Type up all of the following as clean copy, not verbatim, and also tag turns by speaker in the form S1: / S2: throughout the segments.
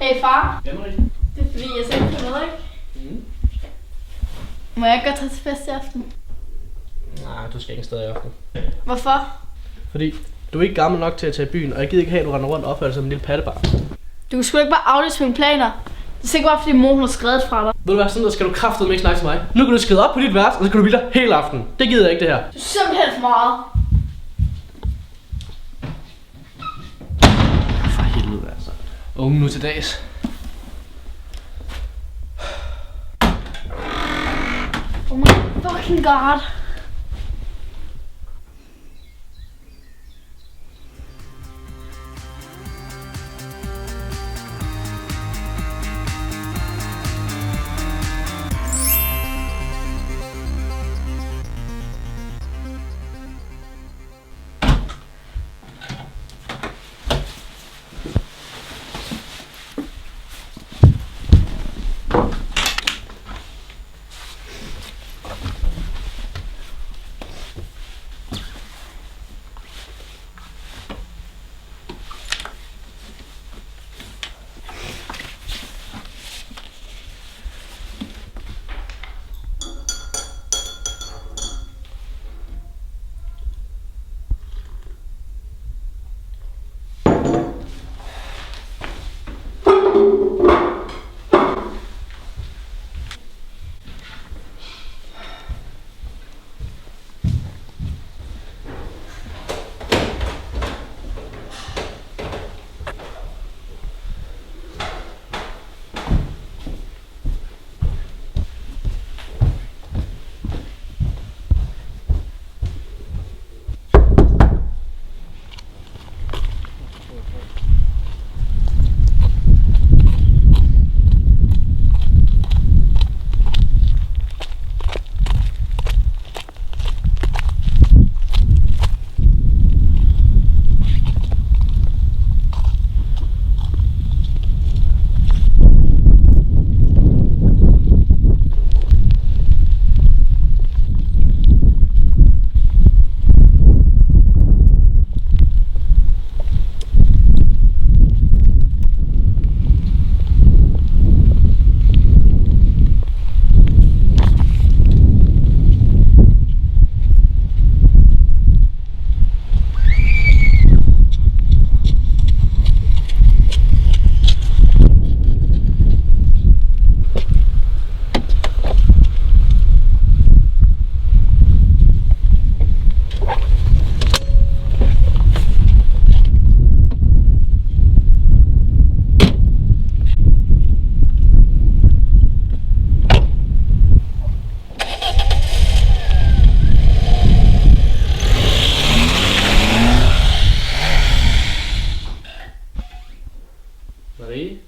S1: Hey far.
S2: Ja, Marie.
S1: Det er fordi, jeg selv kan med, ikke?
S2: Mm.
S1: Må jeg godt tage til fest i aften?
S2: Nej, du skal ikke sted i aften.
S1: Hvorfor?
S2: Fordi du er ikke gammel nok til at tage i byen, og jeg gider ikke have, at du render rundt og opfører dig som en lille pattebarn.
S1: Du kan sgu ikke bare aflyse mine planer. Det er sikkert bare fordi mor hun har skrevet fra dig.
S2: Ved du hvad, sådan der skal du kraftedeme ikke snakke til mig. Nu kan du skride op på dit værelse, og så kan du blive der hele aften. Det gider jeg ikke, det her.
S1: Du er simpelthen for meget.
S2: For helvede altså. Unge nu til dags.
S1: Oh my fucking god.
S2: Marie?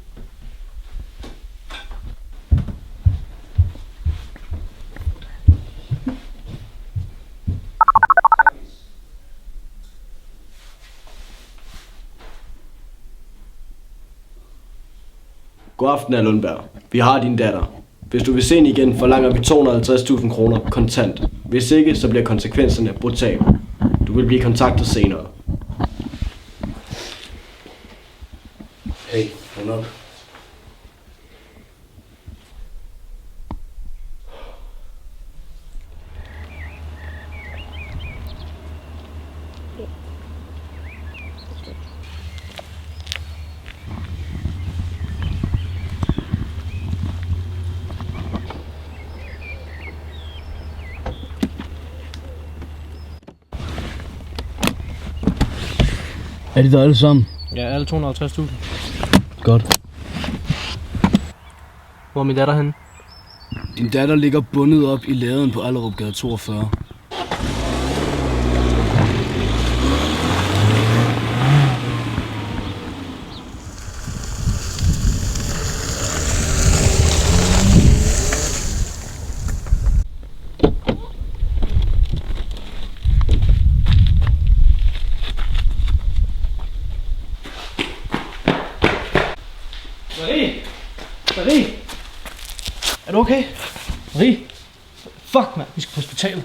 S3: God aften, hr. Lundberg. Vi har din datter. Hvis du vil se hende igen, forlanger vi 250.000 kroner kontant. Hvis ikke, så bliver konsekvenserne brutale. Du vil blive kontaktet senere. Hey, hold op.
S4: Er de der alle sammen?
S2: Ja, alle 250.000.
S4: Godt.
S2: Hvor er min datter henne?
S4: Din datter ligger bundet op i laden på Allerupgade 42.
S2: Marie! Marie! Er du okay? Marie! Fuck, mand. Vi skal på hospitalet.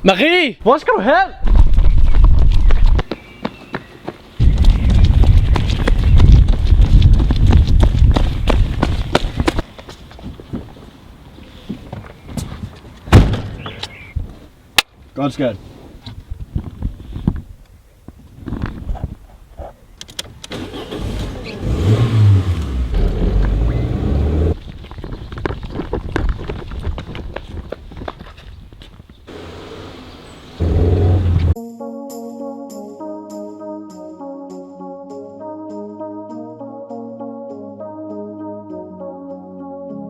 S2: Marie! Hvor skal du hen?
S3: Godt, skat.